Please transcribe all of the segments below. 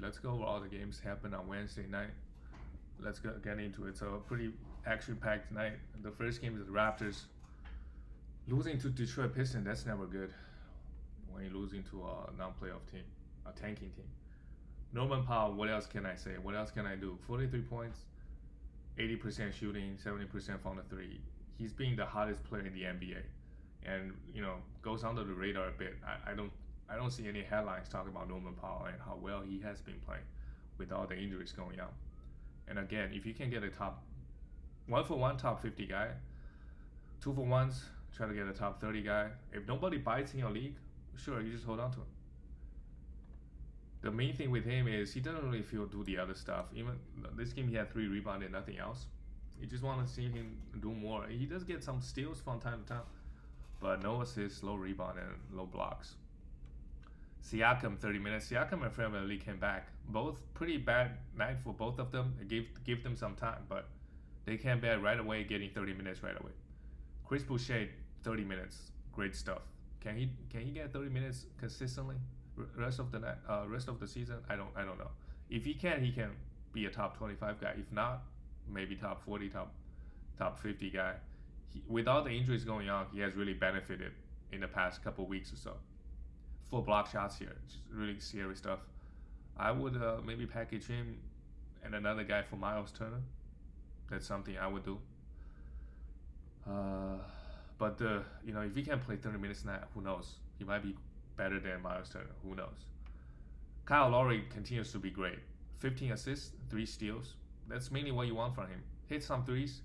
Let's go over all the games happened on Wednesday night. Let's get into it. So a pretty action-packed night. The first game is the Raptors losing to Detroit Pistons. That's never good when you're losing to a non-playoff team, a tanking team. Norman Powell. What else can I say? What else can I do? 43 points, 80% shooting, 70% from the three. He's being the hottest player in the NBA, and goes under the radar a bit. I don't see any headlines talking about Norman Powell and how well he has been playing with all the injuries going on. And again, if you can get a top 1-for-1 top 50 guy, 2-for-1s, try to get a top 30 guy. If nobody bites in your league, sure, you just hold on to him. The main thing with him is he doesn't really do the other stuff. Even this game, he had 3 rebounds and nothing else. You just want to see him do more. He does get some steals from time to time, but no assists, low rebound, and low blocks. Siakam, 30 minutes. Siakam and Fred VanVleet came back. Both pretty bad night for both of them. It gave them some time, but they came back right away, getting 30 minutes right away. Chris Boucher, 30 minutes. Great stuff. Can he get 30 minutes consistently rest of the season? I don't know. If he can be a top 25 guy. If not, maybe top 40, top 50 guy. With all the injuries going on, he has really benefited in the past couple weeks or so. 4 block shots here, just really scary stuff. I would maybe package him and another guy for Miles Turner. That's something I would do. But if he can play 30 minutes now, who knows? He might be better than Miles Turner. Who knows? Kyle Lowry continues to be great. 15 assists, 3 steals. That's mainly what you want from him. Hit some threes.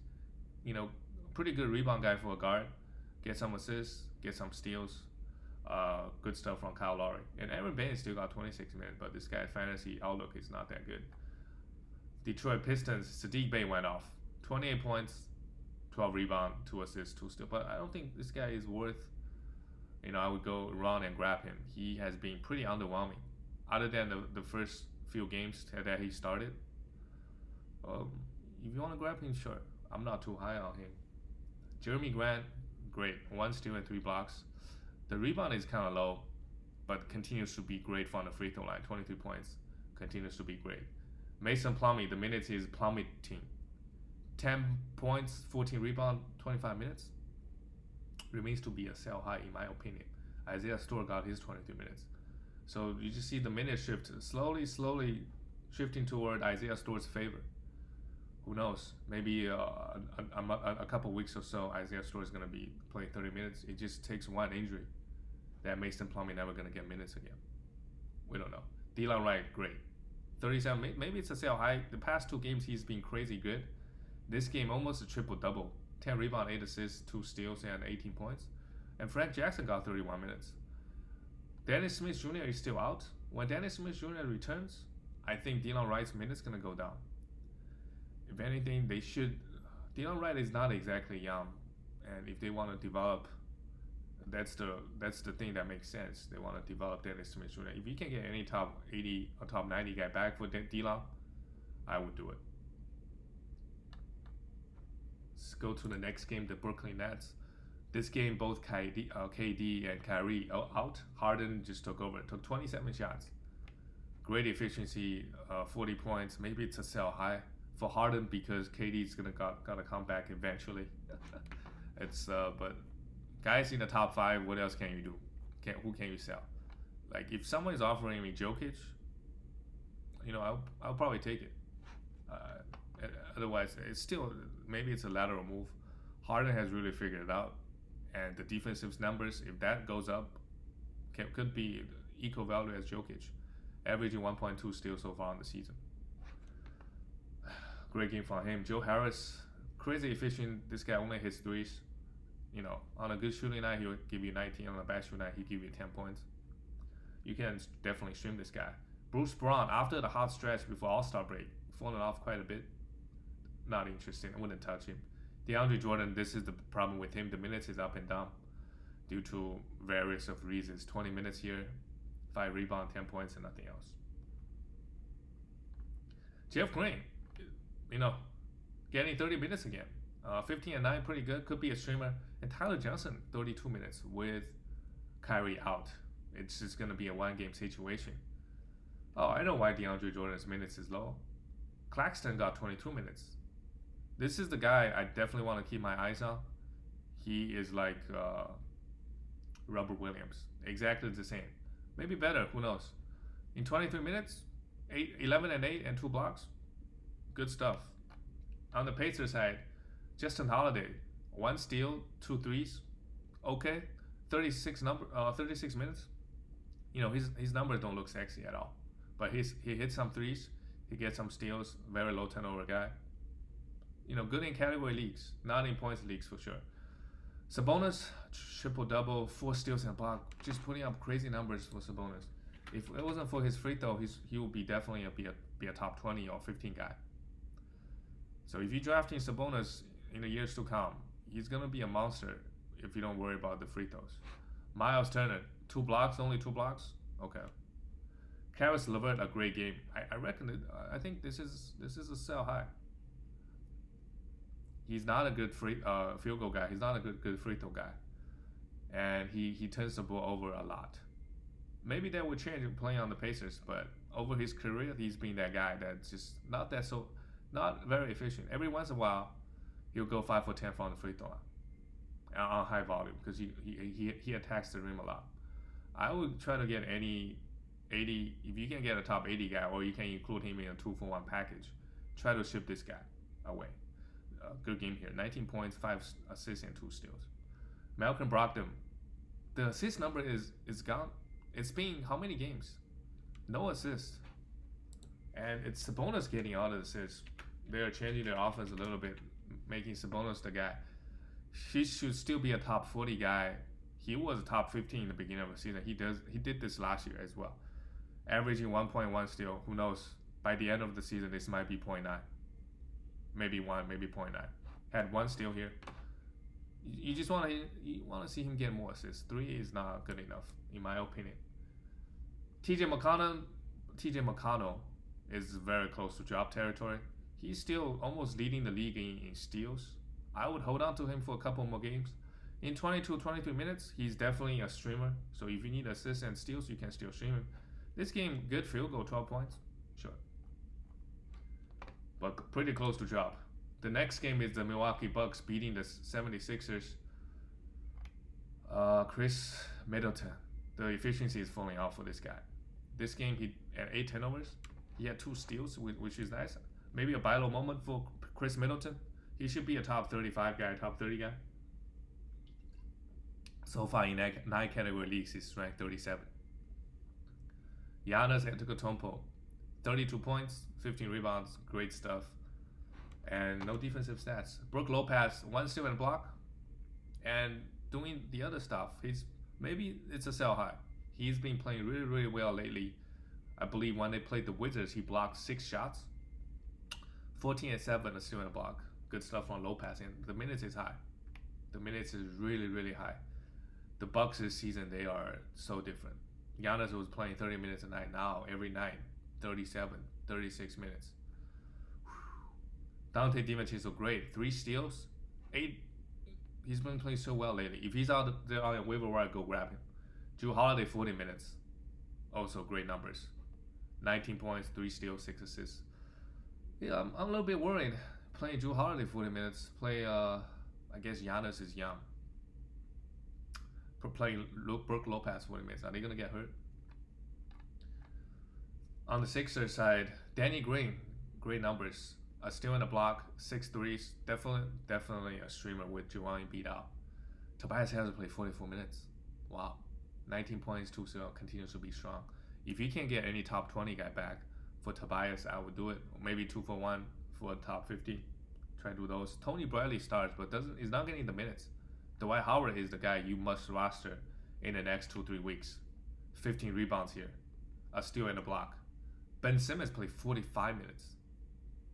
Pretty good rebound guy for a guard. Get some assists, get some steals. Good stuff from Kyle Lowry. And Aaron Baines still got 26 minutes, but this guy's fantasy outlook is not that good. Detroit Pistons, Saddiq Bey went off. 28 points, 12 rebounds, 2 assists, 2 steals. But I don't think this guy is worth, I would go run and grab him. He has been pretty underwhelming. Other than the first few games that he started. If you want to grab him, sure. I'm not too high on him. Jerami Grant, great. 1 steal and 3 blocks. The rebound is kind of low, but continues to be great from the free throw line. 23 points, continues to be great. Mason Plumlee, the minutes is plummeting. 10 points, 14 rebound, 25 minutes. Remains to be a sell high in my opinion. Isaiah Stewart got his 23 minutes. So you just see the minute shift slowly shifting toward Isaiah Stewart's favor. Who knows? Maybe a couple weeks or so, Isaiah Stewart is going to be playing 30 minutes. It just takes one injury that Mason Plumlee never going to get minutes again. We don't know. Delon Wright, great. 37, maybe it's a sell high. The past 2 games, he's been crazy good. This game, almost a triple-double. 10 rebounds, 8 assists, 2 steals, and 18 points. And Frank Jackson got 31 minutes. Dennis Smith Jr. is still out. When Dennis Smith Jr. returns, I think Delon Wright's minutes going to go down. If anything, they should. Delon Wright is not exactly young, and if they want to develop, that's the thing that makes sense. They want to develop Dennis Smith Jr. If you can get any top 80 or top 90 guy back for Delon, I would do it. Let's go to the next game, the Brooklyn Nets. This game, both KD and Kyrie out. Harden just took over. Took 27 shots. Great efficiency, 40 points. Maybe it's a sell high for Harden because KD's gotta come back eventually. But guys in the top 5, what else can you do? Who can you sell? Like if someone is offering me Jokic, I'll probably take it. Otherwise, maybe it's a lateral move. Harden has really figured it out, and the defensive numbers, if that goes up, could be equal value as Jokic, averaging 1.2 steals so far in the season. Great game for him. Joe Harris, crazy efficient. This guy only hits threes. On a good shooting night, he'll give you 19. On a bad shooting night, he'll give you 10 points. You can definitely stream this guy. Bruce Brown, after the hot stretch before All-Star break, falling off quite a bit. Not interesting. I wouldn't touch him. DeAndre Jordan, this is the problem with him. The minutes is up and down due to various of reasons. 20 minutes here, 5 rebounds, 10 points, and nothing else. Jeff Green, getting 30 minutes again. 15 and 9, pretty good. Could be a streamer. And Tyler Johnson, 32 minutes with Kyrie out. It's just going to be a one-game situation. Oh, I know why DeAndre Jordan's minutes is low. Claxton got 22 minutes. This is the guy I definitely want to keep my eyes on. He is like Robert Williams, exactly the same. Maybe better, who knows? In 23 minutes, 11 and 8 and 2 blocks. Good stuff. On the Pacers side, Justin Holiday, 1 steal, 2 threes. Okay. 36 minutes. His numbers don't look sexy at all. But he hits some threes, he gets some steals, very low turnover guy. Good in category leagues, not in points leagues for sure. Sabonis, triple double, 4 steals and block, just putting up crazy numbers for Sabonis. If it wasn't for his free throw, he would be definitely be a top 20 or 15 guy. So if you're drafting Sabonis in the years to come, he's gonna be a monster if you don't worry about the free throws. Miles Turner, 2 blocks, only 2 blocks. Okay. Caris LeVert, a great game. I reckon it. I think this is a sell high. He's not a good field goal guy. He's not a good free throw guy, and he turns the ball over a lot. Maybe that would change playing on the Pacers, but over his career, he's been that guy that's just not very efficient. Every once in a while, he'll go 5 for 10 from the free throw line on high volume because he attacks the rim a lot. I would try to get any 80 if you can get a top 80 guy, or you can include him in a 2-for-1 package. Try to ship this guy away. Good game here. 19 points, 5 assists, and 2 steals. Malcolm Brogdon, the assist number is gone. It's been how many games? No assist. And it's Sabonis getting all the assists. They're changing their offense a little bit, making Sabonis the guy. He should still be a top 40 guy. He was a top 15 in the beginning of the season. He did this last year as well. Averaging 1.1 steal. Who knows? By the end of the season, this might be 0.9. Maybe 1, maybe 0.9. Had 1 steal here. You just want to see him get more assists. 3 is not good enough, in my opinion. TJ McConnell is very close to drop territory. He's still almost leading the league in steals. I would hold on to him for a couple more games. In 22-23 minutes, he's definitely a streamer. So if you need assists and steals, you can still stream him. This game, good field goal, 12 points. Sure. But pretty close to drop. The next game is the Milwaukee Bucks beating the 76ers. Chris Middleton. The efficiency is falling off for this guy. This game, he had 8 turnovers. He had 2 steals, which is nice. Maybe a buy low moment for Chris Middleton. He should be a top 35 guy, top 30 guy. So far in 9 category leagues, he's ranked 37. Giannis Antetokounmpo, 32 points, 15 rebounds, great stuff. And no defensive stats. Brook Lopez, 1 steal and block. And doing the other stuff. Maybe it's a sell high. He's been playing really, really well lately. I believe when they played the Wizards, he blocked 6 shots. 14 and 7, a steal and a block. Good stuff from Lopez. And the minutes is high. The minutes is really, really high. The Bucks this season, they are so different. Giannis was playing 30 minutes a night. Now, every night, 37, 36 minutes. Dante DiVincenzo, great. 3 steals, 8. He's been playing so well lately. If he's out there on a waiver wire, go grab him. Jrue Holiday, 40 minutes. Also great numbers. 19 points, 3 steals, 6 assists. Yeah, I'm a little bit worried. Playing Jrue Holiday 40 minutes. I guess Giannis is young. Playing Brook Lopez 40 minutes. Are they going to get hurt? On the Sixers side, Danny Green, great numbers. A steal and a block, 6 threes. Definitely a streamer with Joel Embiid out. Tobias Harris played 44 minutes. Wow. 19 points, 2 steals, continues to be strong. If you can get any top 20 guy back for Tobias, I would do it. Maybe 2-for-1 for a top 50. Try to do those. Tony Bradley starts, but is not getting the minutes. Dwight Howard is the guy you must roster in the next 2-3 weeks. 15 rebounds here. A steal and a block. Ben Simmons played 45 minutes.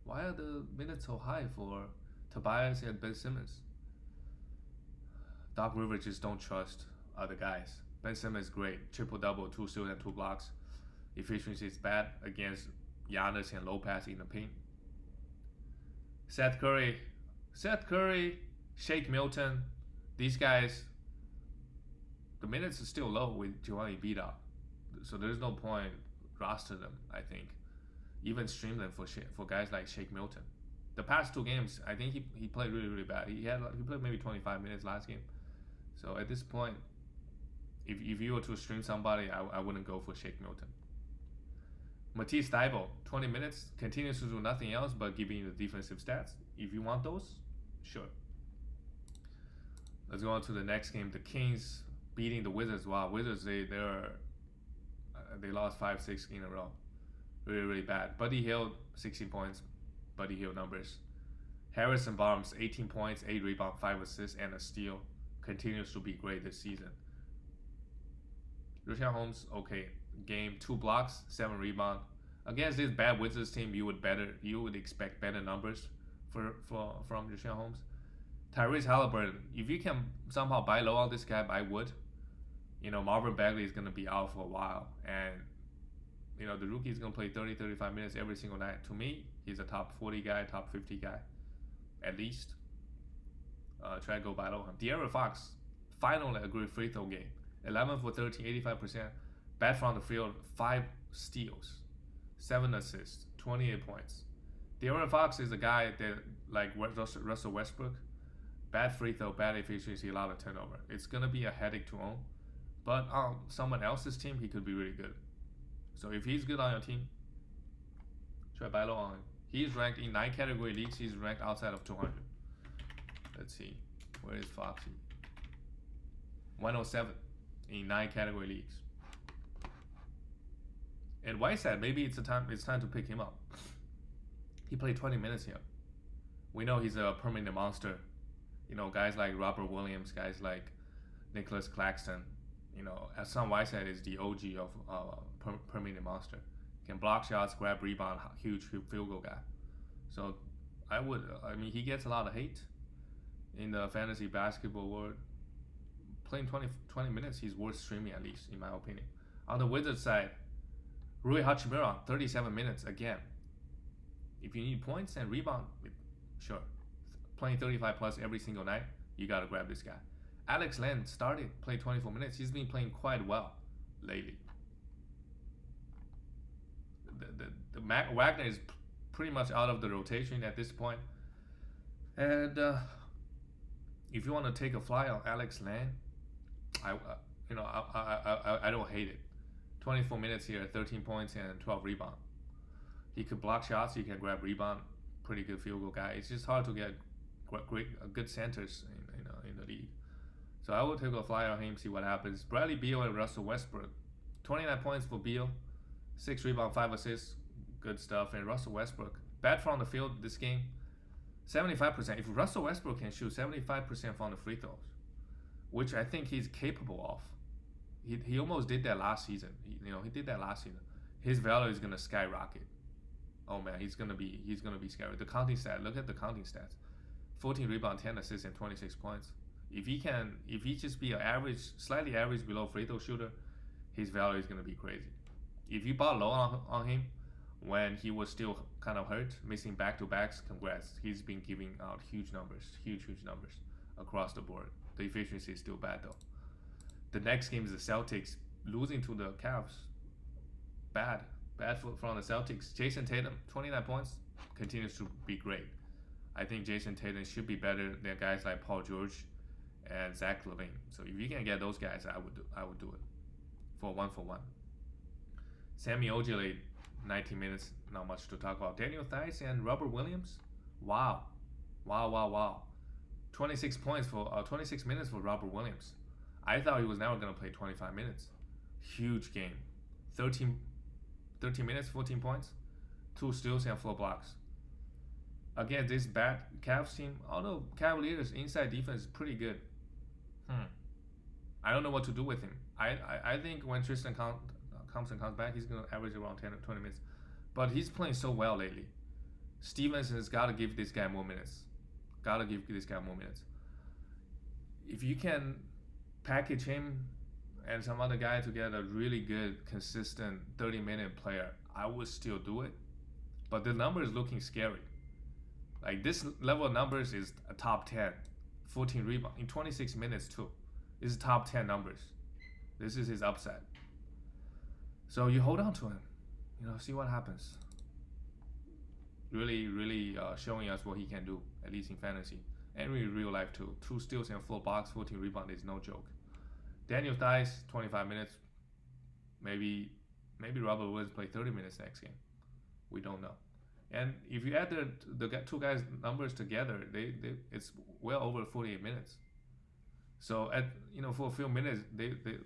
Why are the minutes so high for Tobias and Ben Simmons? Doc Rivers just don't trust other guys. Ben Simmons is great. Triple-double, 2 steals and 2 blocks. Efficiency is bad against Giannis and Lopez in the paint. Seth Curry, Shake Milton. These guys, the minutes are still low with Joel Embiid out. So there's no point roster them. I think even stream them for guys like Shake Milton. The past 2 games, I think he played really bad. He played maybe 25 minutes last game. So at this point, if you were to stream somebody, I wouldn't go for Shake Milton. Matisse Thybulle, 20 minutes, continues to do nothing else but giving you the defensive stats. If you want those, sure. Let's go on to the next game. The Kings beating the Wizards. Wow, Wizards, they lost 5-6 in a row. Really bad. Buddy Hield, 16 points. Buddy Hield numbers. Harrison Barnes, 18 points, 8 rebounds, 5 assists, and a steal. Continues to be great this season. Richaun Holmes, okay. Game, 2 blocks, 7 rebounds. Against this bad Wizards team, you would expect better numbers from Richaun Holmes. Tyrese Halliburton, if you can somehow buy low on this guy, I would. Marvin Bagley is going to be out for a while, and the rookie is going to play 30-35 minutes every single night. To me, he's a top 40 guy, top 50 guy, at least. Try to go buy low on him. De'Aaron Fox, finally a great free throw game. 11 for 13, 85%. Bad from the field, 5 steals, 7 assists, 28 points. De'Aaron Fox is a guy that, like Russell Westbrook, bad free throw, bad efficiency, a lot of turnover. It's going to be a headache to own. But on someone else's team, he could be really good. So if he's good on your team, try buy low on him. He's ranked in 9 category leagues. He's ranked outside of 200. Let's see. Where is Foxy? 107 in 9 category leagues. And Whiteside, maybe it's time to pick him up. He played 20 minutes here. We know he's a permanent monster. Guys like Robert Williams, guys like Nicholas Claxton. Hassan Whiteside is the OG of permanent monster. Can block shots, grab rebound, huge field goal guy. So he gets a lot of hate in the fantasy basketball world. Playing 20 minutes, he's worth streaming at least, in my opinion. On the Wizards side, Rui Hachimura, 37 minutes again. If you need points and rebound, sure. Playing 35 plus every single night, you gotta grab this guy. Alex Len played 24 minutes. He's been playing quite well lately. Wagner is pretty much out of the rotation at this point. And if you want to take a fly on Alex Len, I don't hate it. 24 minutes here, 13 points and 12 rebounds. He could block shots, he can grab rebound, pretty good field goal guy. It's just hard to get good centers in the league. So I will take a flyer on him, see what happens. Bradley Beal and Russell Westbrook. 29 points for Beal, 6 rebounds, 5 assists, good stuff. And Russell Westbrook, bad from the field this game, 75%. If Russell Westbrook can shoot 75% from the free throws, which I think he's capable of, he almost did that last season. He did that last season. His value is gonna skyrocket. Oh man, he's gonna be scary. The counting stat, look at the counting stats: 14 rebounds, 10 assists, and 26 points. If he just be an average, slightly average below free throw shooter, his value is gonna be crazy. If you bought low on him when he was still kind of hurt, missing back-to-backs, congrats. He's been giving out huge numbers across the board. The efficiency is still bad though. The next game is the Celtics losing to the Cavs. Bad from the Celtics. Jason Tatum, 29 points, continues to be great. I think Jason Tatum should be better than guys like Paul George and Zach LaVine. So if you can get those guys, I would do it for one. Sammy Ojeleye, 19 minutes, not much to talk about. Daniel Theis and Robert Williams, wow. 26 minutes for Robert Williams. I thought he was never gonna play 25 minutes. Huge game, 13 minutes, 14 points, 2 steals and 4 blocks. Again, this bad Cavs team, although Cavaliers' inside defense is pretty good. I don't know what to do with him. I think when Tristan Thompson comes back, he's going to average around 10 or 20 minutes. But he's playing so well lately. Stevenson's got to give this guy more minutes. If you can package him and some other guy to get a really good, consistent 30-minute player, I would still do it. But the number is looking scary. Like this level of numbers is a top 10. 14 rebounds in 26 minutes too. This is top 10 numbers. This is his upside. So you hold on to him. See what happens. Really showing us what he can do, at least in fantasy and in real life too. 2 steals and 4 blocks, 14 rebounds is no joke. Daniel Theis, 25 minutes. Maybe Robert Williams play 30 minutes next game. We don't know. And if you add the two guys' numbers together, it's well over 48 minutes. So for a few minutes,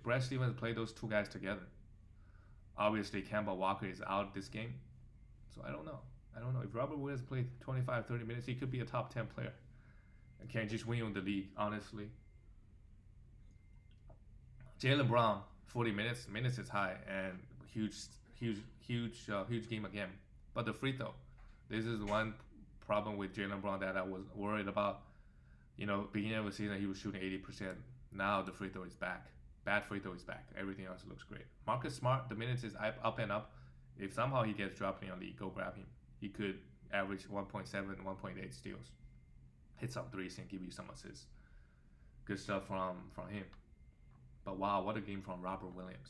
Brad Stevens played those two guys together. Obviously, Kemba Walker is out this game, so I don't know. If Robert Williams played 25, 30 minutes, he could be a top 10 player. And can just win the league, honestly. Jaylen Brown, 40 minutes. Minutes is high and huge game again. But the free throw, this is one problem with Jaylen Brown that I was worried about. Beginning of the season he was shooting 80%. Now the free throw is back. Bad free throw is back. Everything else looks great. Marcus Smart, the minutes is up and up. If somehow he gets dropped in the league, go grab him. He could average 1.7, 1.8 steals. Hit some threes and give you some assists. Good stuff from him. But wow, what a game from Robert Williams.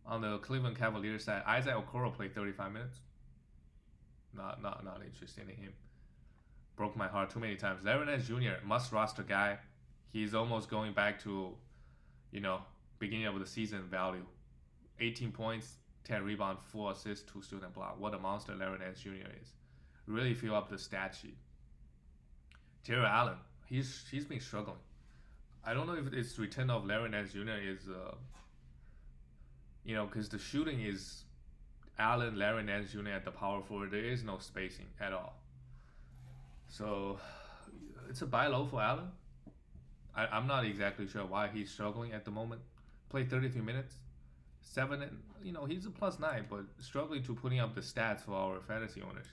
On the Cleveland Cavaliers side, Isaac Okoro played 35 minutes. Not interested in him. Broke my heart too many times. Larry Nance Jr., must roster guy. He's almost going back to, beginning of the season value. 18 points, 10 rebounds, 4 assists, 2 steals and block. What a monster Larry Nance Jr. is. Really fill up the stat sheet. Jared Allen, he's been struggling. I don't know if it's return of Larry Nance Jr. is, because the shooting is Allen, Larry Nance Jr. at the power forward. There is no spacing at all. So it's a buy low for Allen. I'm not exactly sure why he's struggling at the moment. Played 33 minutes, 7, he's a +9, but struggling to putting up the stats for our fantasy owners.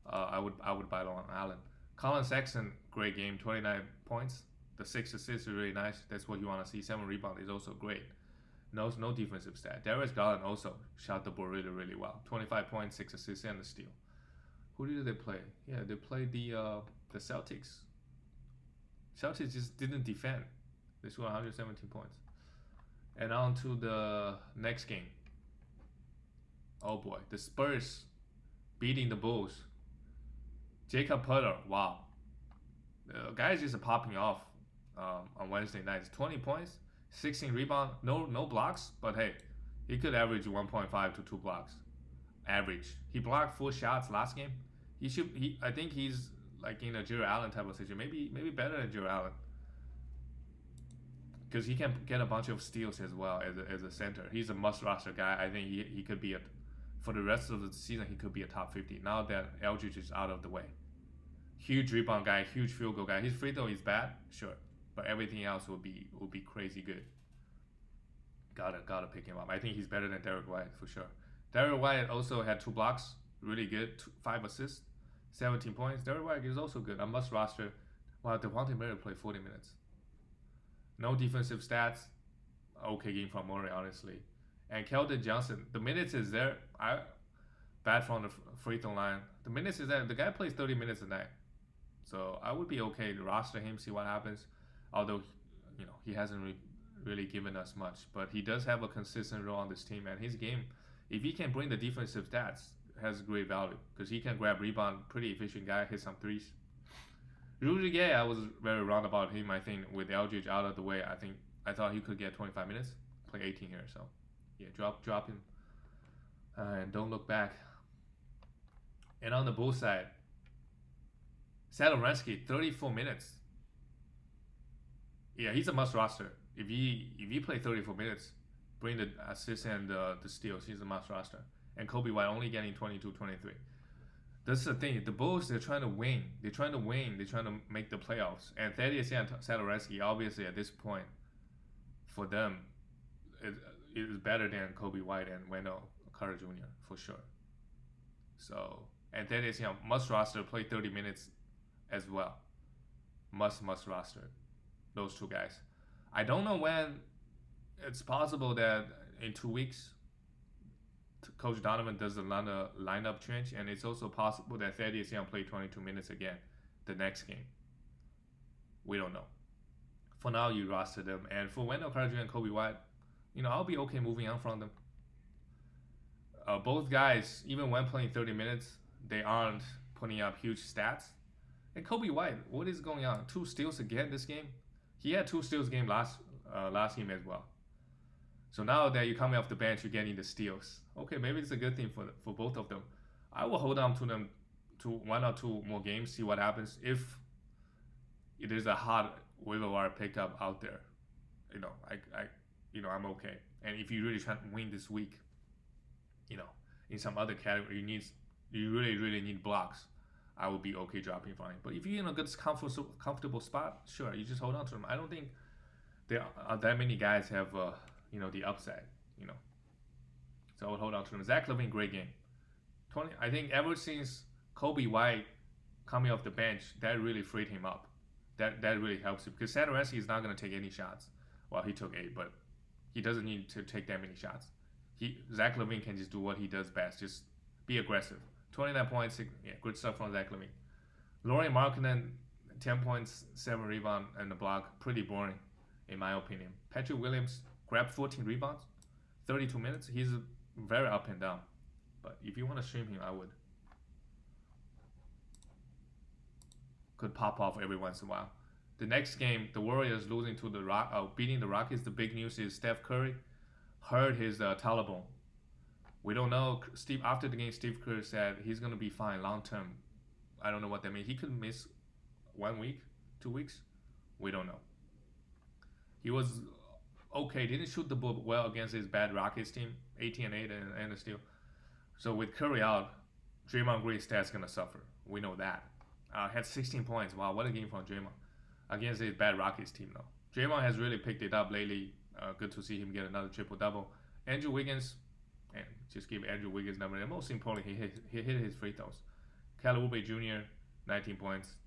I would buy low on Allen. Colin Sexton, great game, 29 points. The 6 assists is really nice. That's what you want to see. 7 rebounds is also great. No defensive stat. Darius Garland also shot the ball really well. 25 points, 6 assists, and a steal. Who did they play? Yeah, they played the Celtics. Celtics just didn't defend. They scored 117 points. And on to the next game. Oh boy, the Spurs beating the Bulls. Jacob Putter, wow. The guy's just popping off on Wednesday nights. 20 points, 16 rebounds, no blocks, but hey, he could average 1.5 to 2 blocks. Average. He blocked 4 shots last game. I think he's like in a Jared Allen type of situation. Maybe better than Jared Allen. Because he can get a bunch of steals as well as a center. He's a must roster guy. I think he could be for the rest of the season he could be a top 50. Now that Aldridge is out of the way. Huge rebound guy, huge field goal guy. His free throw is bad, sure. But everything else will be crazy good. Gotta pick him up. I think he's better than Derek White for sure. Derek White also had 2 blocks, really good. 5 assists, 17 points. Derek White is also good. I must roster. While Devontae Murray played 40 minutes. No defensive stats. Okay game from Murray, honestly. And Keldon Johnson, the minutes is there. Bad from the free throw line. The minutes is there. The guy plays 30 minutes a night. So I would be okay to roster him, see what happens. Although, he hasn't really given us much. But he does have a consistent role on this team. And his game, if he can bring the defensive stats, has great value. Because he can grab rebound, pretty efficient guy, hit some threes. Rudy Gay, I was very wrong about him. I think with Aldridge out of the way, I thought he could get 25 minutes. Play 18 here, so yeah, drop him. And don't look back. And on the Bulls side, Satoransky, 34 minutes. Yeah, he's a must roster. If he play 34 minutes, bring the assists and the steals, he's a must roster. And Kobe White only getting 22, 23. That's the thing. The Bulls, they're trying to win. They're trying to make the playoffs. And Thaddeus and Satoransky, obviously at this point, for them, it is better than Kobe White and Wendell Carter Jr. for sure. So, and Thaddeus Young must roster, play 30 minutes as well. Must roster those two guys. I don't know when it's possible that in 2 weeks Coach Donovan does the lineup change, and it's also possible that Thaddeus Young play 22 minutes again the next game. We don't know. For now, you roster them, and for Wendell Carter Jr. and Kobe White, I'll be okay moving on from them. both guys, even when playing 30 minutes, they aren't putting up huge stats. And Kobe White, what is going on? 2 steals again this game. He had 2 steals game last game as well. So now that you're coming off the bench, you're getting the steals. Okay, maybe it's a good thing for both of them. I will hold on to them to 1 or 2 more games, see what happens. If it is a hot waiver wire pickup out there, I'm okay. And if you really try to win this week, in some other category, you really need blocks, I would be okay dropping for him. But if you're in a good comfortable spot, sure, you just hold on to them. I don't think there are that many guys have the upside. So I would hold on to them. Zach LaVine, great game. I think ever since Kobe White coming off the bench, that really freed him up. That really helps him because Satoransky is not going to take any shots. Well, he took 8, but he doesn't need to take that many shots. Zach LaVine can just do what he does best, just be aggressive. 29 points, good stuff from Zach LaVine. Lauri Markkanen, 10 points, 7 rebounds, and a block. Pretty boring, in my opinion. Patrick Williams grabbed 14 rebounds, 32 minutes. He's very up and down. But if you want to stream him, I would. Could pop off every once in a while. The next game, the Warriors losing to beating the Rockets. The big news is Steph Curry hurt his collarbone. We don't know. After the game, Steve Kerr said he's gonna be fine long term. I don't know what that means. He could miss 1 week, 2 weeks. We don't know. He was okay. Didn't shoot the ball well against his bad Rockets team, 18-8 and a steal. So with Curry out, Draymond Green's stats gonna suffer. We know that. Had 16 points. Wow, what a game from Draymond against his bad Rockets team though. Draymond has really picked it up lately. Good to see him get another triple-double. Andrew Wiggins, and just give Andrew Wiggins number. And most importantly, he hit his free throws. Kelly Oubre Jr., 19 points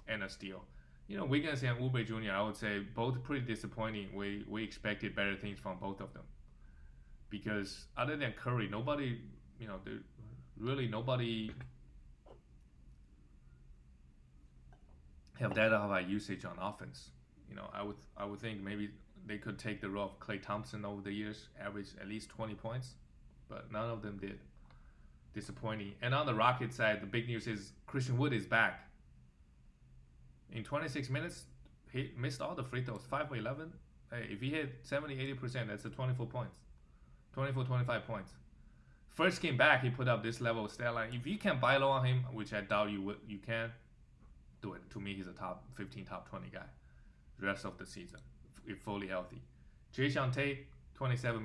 and a steal. Wiggins and Oubre Jr., I would say both pretty disappointing. We expected better things from both of them. Because other than Curry, nobody have that high usage on offense. I would think maybe they could take the role of Klay Thompson over the years, average at least 20 points, but none of them did. Disappointing. And on the Rockets side, the big news is Christian Wood is back. In 26 minutes, he missed all the free throws, 5 for 11. Hey, if he hit 70-80%, that's 24 points. 25 points. First game back, he put up this level of stat line. If you can buy low on him, which I doubt you can, do it. To me, he's a top 15, top 20 guy. The rest of the season, if fully healthy. Jae'Sean Tate, 27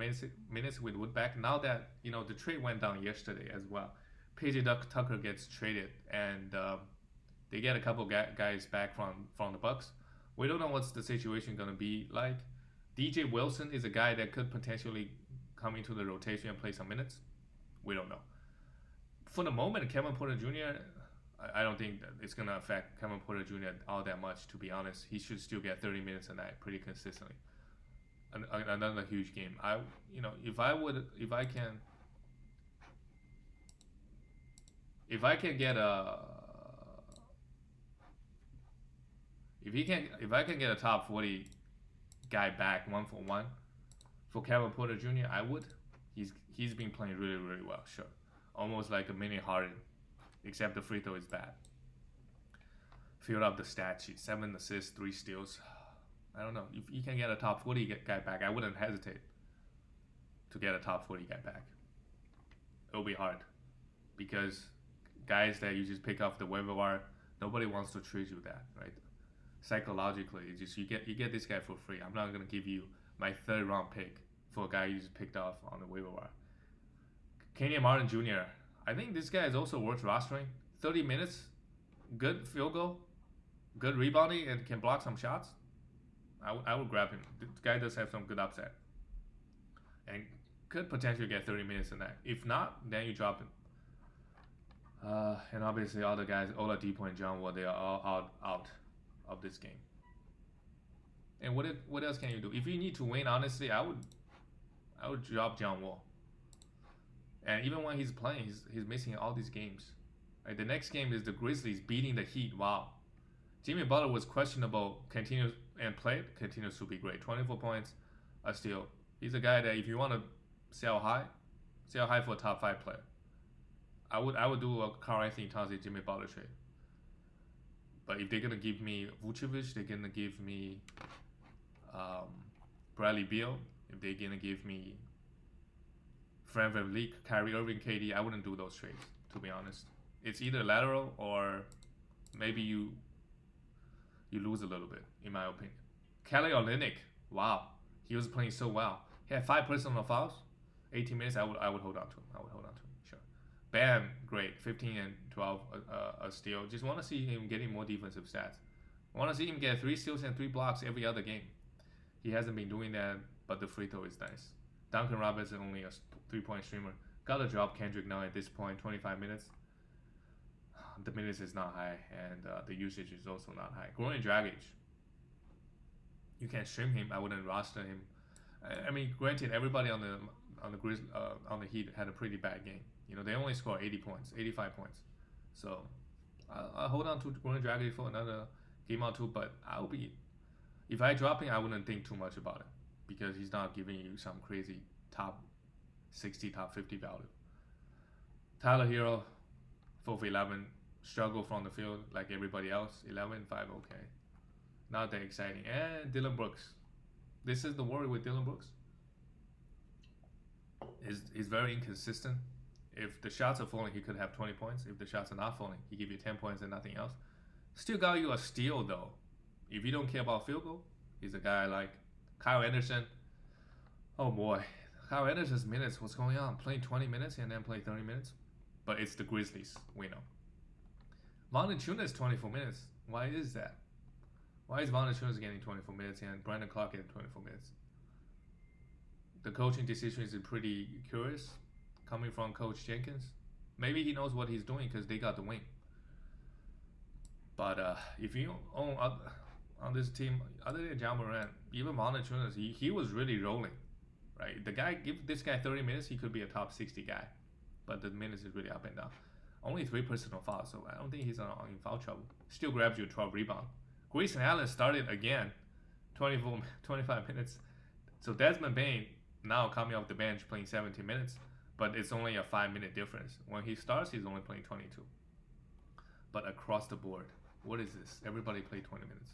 minutes with Wood back. Now that the trade went down yesterday as well, PJ Tucker gets traded, and they get a couple guys back from the Bucks. We don't know what's the situation gonna be like. DJ Wilson is a guy that could potentially come into the rotation and play some minutes. We don't know. For the moment, Kevin Porter Jr., I don't think that it's gonna affect Kevin Porter Jr. all that much. To be honest, he should still get 30 minutes a night pretty consistently. Another huge game. If I can get a top 40 guy back 1-for-1 for Kevin Porter Jr., I would. He's been playing really, really well. Sure, almost like a mini Harden, except the free throw is bad. Filled up the stat sheet: 7 assists, 3 steals. I don't know. If you can get a top 40 guy back, I wouldn't hesitate to get a top 40 guy back. It'll be hard because guys that you just pick off the waiver wire, nobody wants to treat you that, right? Psychologically, it's just you get this guy for free. I'm not gonna give you my 3rd round pick for a guy you just picked off on the waiver wire. Kenyon Martin Jr., I think this guy is also worth rostering. 30 minutes, good field goal, good rebounding, and can block some shots. I would grab him. The guy does have some good upside, and could potentially get 30 minutes in that. If not, then you drop him. And obviously, all the guys, Oladipo and John Wall, they are all out of this game. And what else can you do? If you need to win, honestly, I would drop John Wall. And even when he's playing, he's missing all these games. Right, the next game is the Grizzlies beating the Heat. Wow. Jimmy Butler was questionable, continues to be great. 24 points, a steal. He's a guy that if you want to sell high, Sell high for a top 5 player. I would do a Karl Anthony Towns and Jimmy Butler trade. But if they're gonna give me Vucevic, they're gonna give me um, Bradley Beal. If they're gonna give me Fred VanVleet, Kyrie Irving, KD, I wouldn't do those trades. To be honest, it's either lateral or maybe you lose a little bit, in my opinion. Kelly Olynyk, wow, he was playing so well. He had 5 personal fouls, 18 minutes. I would hold on to him. Sure. Bam, great, 15 and 12 a steal. Just want to see him getting more defensive stats. I want to see him get 3 steals and 3 blocks every other game. He hasn't been doing that, but the free throw is nice. Duncan Robinson only a 3-point streamer. Gotta drop Kendrick now at this point, 25 minutes. The minutes is not high, and the usage is also not high. Goran Dragic, you can stream him. I wouldn't roster him. I mean, granted, everybody on the Heat had a pretty bad game. You know, they only scored 80 points, 85 points. So I'll hold on to Goran Dragic for another game or two. But if I drop him, I wouldn't think too much about it because he's not giving you some crazy top 60, top 50 value. Tyler Hero, 4 for 11, struggle from the field like everybody else. 11, 5, okay. Not that exciting. And Dylan Brooks. This is the worry with Dylan Brooks. He's very inconsistent. If the shots are falling, he could have 20 points. If the shots are not falling, he give you 10 points and nothing else. Still got you a steal though. If you don't care about field goal, he's a guy like Kyle Anderson. Oh boy, Kyle Anderson's minutes, what's going on? Playing 20 minutes and then play 30 minutes? But it's the Grizzlies, we know. Valanciunas 24 minutes. Why is that? Why is Valanciunas getting 24 minutes and Brandon Clark getting 24 minutes? The coaching decision is pretty curious, coming from Coach Jenkins. Maybe he knows what he's doing because they got the win. But if you own on this team, other than Ja Morant, even Valanciunas, he was really rolling, right? The guy, give this guy 30 minutes, he could be a top 60 guy. But the minutes is really up and down. Only 3 personal fouls, so I don't think he's in foul trouble. Still grabs you 12 rebound. Grayson Allen started again, 25 minutes. So Desmond Bane now coming off the bench playing 17 minutes, but it's only a 5-minute difference. When he starts, he's only playing 22. But across the board, what is this? Everybody play 20 minutes.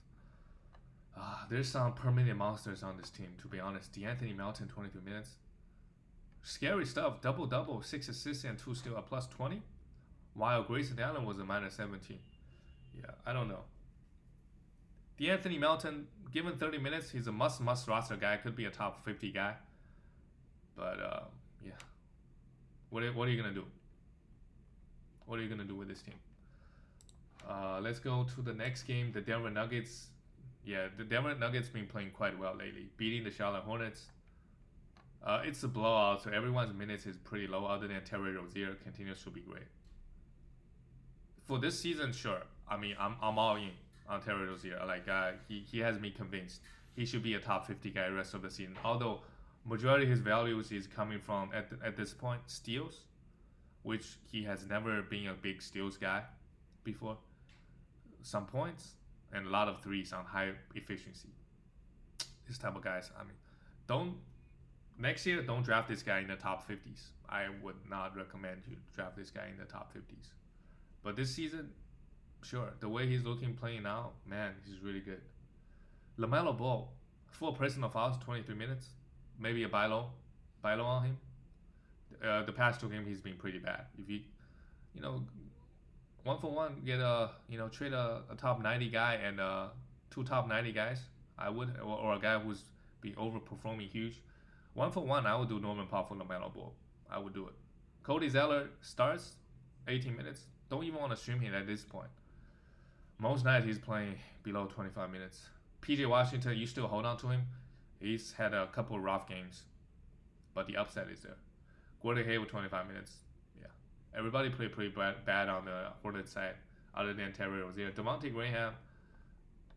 There's some per-minute monsters on this team, to be honest. DeAnthony Melton, 23 minutes. Scary stuff. Double-double, 6 assists and 2 steals, a plus 20. While Grayson Allen was a minus 17. Yeah, I don't know. DeAnthony Melton, given 30 minutes, he's a must roster guy. Could be a top 50 guy. But, yeah. What are you going to do? What are you going to do with this team? Let's go to the next game, the Denver Nuggets. Yeah, the Denver Nuggets been playing quite well lately, beating the Charlotte Hornets. It's a blowout, so everyone's minutes is pretty low, other than Terry Rozier continues to be great. For this season, sure. I mean, I'm all in on Terry Rozier. Like, he has me convinced he should be a top 50 guy the rest of the season. Although majority of his values is coming from at this point steals, which he has never been a big steals guy before. Some points and a lot of threes on high efficiency. This type of guys, I mean, next year don't draft this guy in the top 50s. I would not recommend you draft this guy in the top 50s. But this season, sure, the way he's playing now, man, he's really good. LaMelo Ball, 4 personal fouls, 23 minutes, maybe a buy low on him. The past 2 games he's been pretty bad. If you 1-for-1, get trade a top 90 guy and 2 top 90 guys, I would, or a guy who's been overperforming huge. 1-for-1, I would do Norman Powell for LaMelo Ball. I would do it. Cody Zeller starts 18 minutes. Don't even want to stream him at this point. Most nights he's playing below 25 minutes. PJ Washington, you still hold on to him. He's had a couple rough games, but the upside is there. Gordon Hayward, 25 minutes. Yeah, everybody played pretty bad on the Hornets side, other than Terry Rozier. Devontae Graham,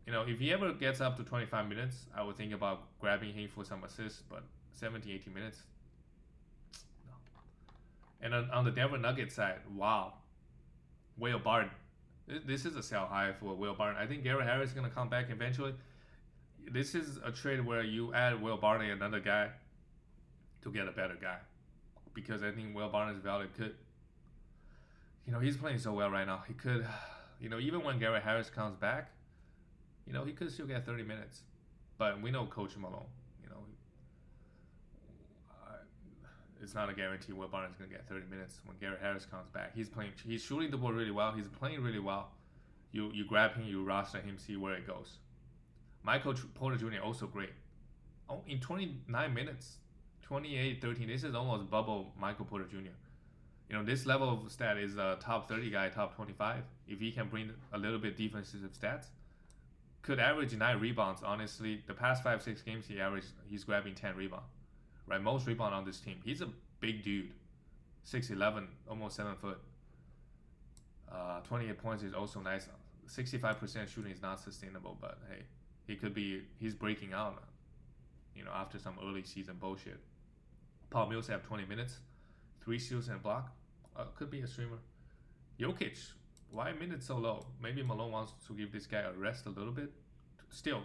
if he ever gets up to 25 minutes, I would think about grabbing him for some assists, but 17, 18 minutes, no. And on the Denver Nuggets side, wow. Will Barton. This is a sell high for Will Barton. I think Garrett Harris is going to come back eventually. This is a trade where you add Will Barton and another guy to get a better guy. because I think Will Barnes' value could, he's playing so well right now. He could, even when Gary Harris comes back, he could still get 30 minutes. But we know Coach Malone, it's not a guarantee Will Barnes is going to get 30 minutes when Gary Harris comes back. He's shooting the ball really well. He's playing really well. You grab him, you roster him, see where it goes. Michael Porter Jr. also great. In 29 minutes, 28-13. This is almost bubble Michael Porter Jr. This level of stat is a top 30 guy, top 25. If he can bring a little bit defensive stats, could average 9 rebounds. Honestly, the past 5-6 games he's grabbing 10 rebounds. Right, most rebound on this team. He's a big dude, 6'11", almost 7 foot. 28 points is also nice. 65% shooting is not sustainable, but hey, he's breaking out. After some early season bullshit. Paul Millsap 20 minutes, 3 steals and a block. Could be a streamer. Jokic, why minutes so low? Maybe Malone wants to give this guy a rest a little bit. Still,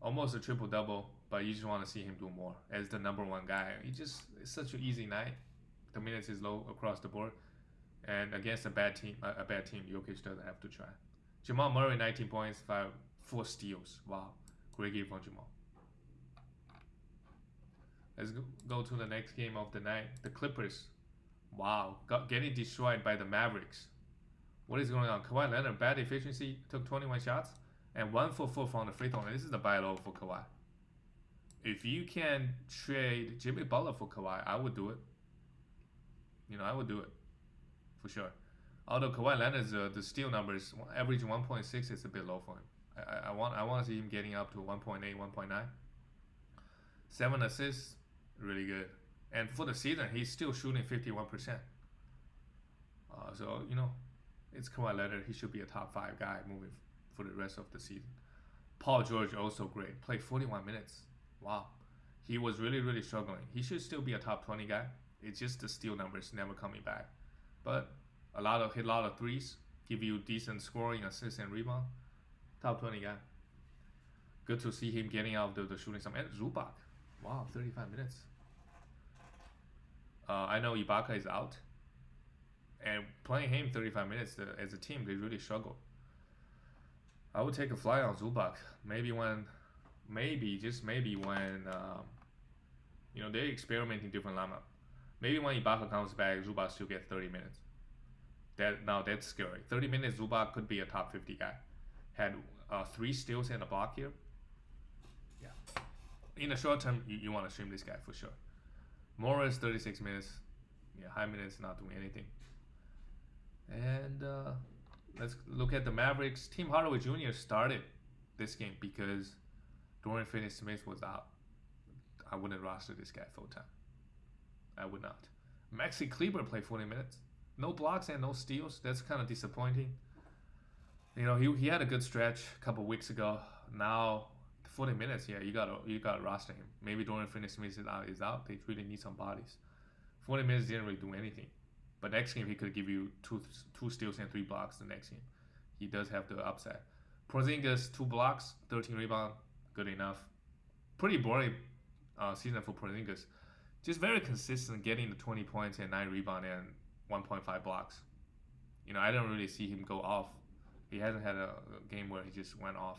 almost a triple double, but you just want to see him do more as the number 1 guy. It's such an easy night. The minutes is low across the board, and against a bad team, Jokic doesn't have to try. Jamal Murray 19 points, 4 steals. Wow, great game from Jamal. Let's go to the next game of the night. The Clippers. Wow, getting destroyed by the Mavericks. What is going on? Kawhi Leonard, bad efficiency, took 21 shots, and 1 for 4 from the free throw line. This is the buy low for Kawhi. If you can trade Jimmy Butler for Kawhi, I would do it. I would do it for sure. Although Kawhi Leonard's the steal numbers average 1.6 is a bit low for him. I want to see him getting up to 1.8, 1.9. 7 assists, really good. And for the season, he's still shooting 51%. So it's Kawhi Leonard. He should be a top 5 guy moving for the rest of the season. Paul George also great. Played 41 minutes. Wow. He was really, really struggling. He should still be a top 20 guy. It's just the steal numbers never coming back. But hit a lot of threes, give you decent scoring, assists, and rebound. Top 20 guy. Good to see him getting out of the shooting some. And Zubac. Wow, 35 minutes. I know Ibaka is out. And playing him 35 minutes as a team, they really struggle. I would take a fly on Zubac. Just maybe when they're experimenting different lineup. Maybe when Ibaka comes back, Zubac still get 30 minutes. That's scary. 30 minutes, Zubac could be a top 50 guy. Had 3 steals and a block here. Yeah. In the short term, you want to stream this guy for sure. Morris 36 minutes. Yeah, high minutes, not doing anything. And let's look at the Mavericks. Tim Hardaway Jr. started this game because Dorian Finney-Smith was out. I wouldn't roster this guy full time. I would not. Maxi Kleber played 40 minutes. No blocks and no steals. That's kind of disappointing. He had a good stretch a couple weeks ago. Now 40 minutes, yeah, you gotta roster him. Maybe Dorian Finney-Smith is out. They really need some bodies. 40 minutes didn't really do anything. But next game he could give you two steals and 3 blocks. The next game, he does have the upside. Porzingis 2 blocks, 13 rebound, good enough. Pretty boring season for Porzingis. Just very consistent, getting the 20 points and 9 rebound and 1.5 blocks. I don't really see him go off. He hasn't had a game where he just went off.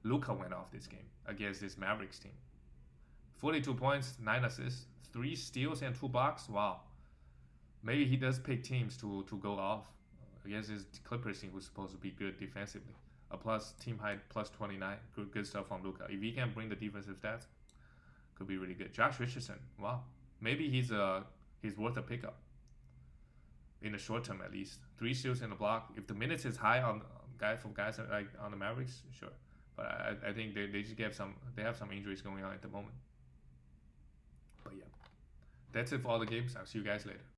Luka went off this game against this Mavericks team. 42 points, 9 assists, 3 steals and 2 blocks. Wow. Maybe he does pick teams to go off against this Clippers team who's supposed to be good defensively. A plus team high plus 29. Good stuff from Luka. If he can bring the defensive stats, could be really good. Josh Richardson. Wow. Maybe he's worth a pickup. In the short term at least. 3 steals and a block. If the minutes is high on guys like on the Mavericks, sure. But I think they just have some injuries going on at the moment. But yeah. That's it for all the games. I'll see you guys later.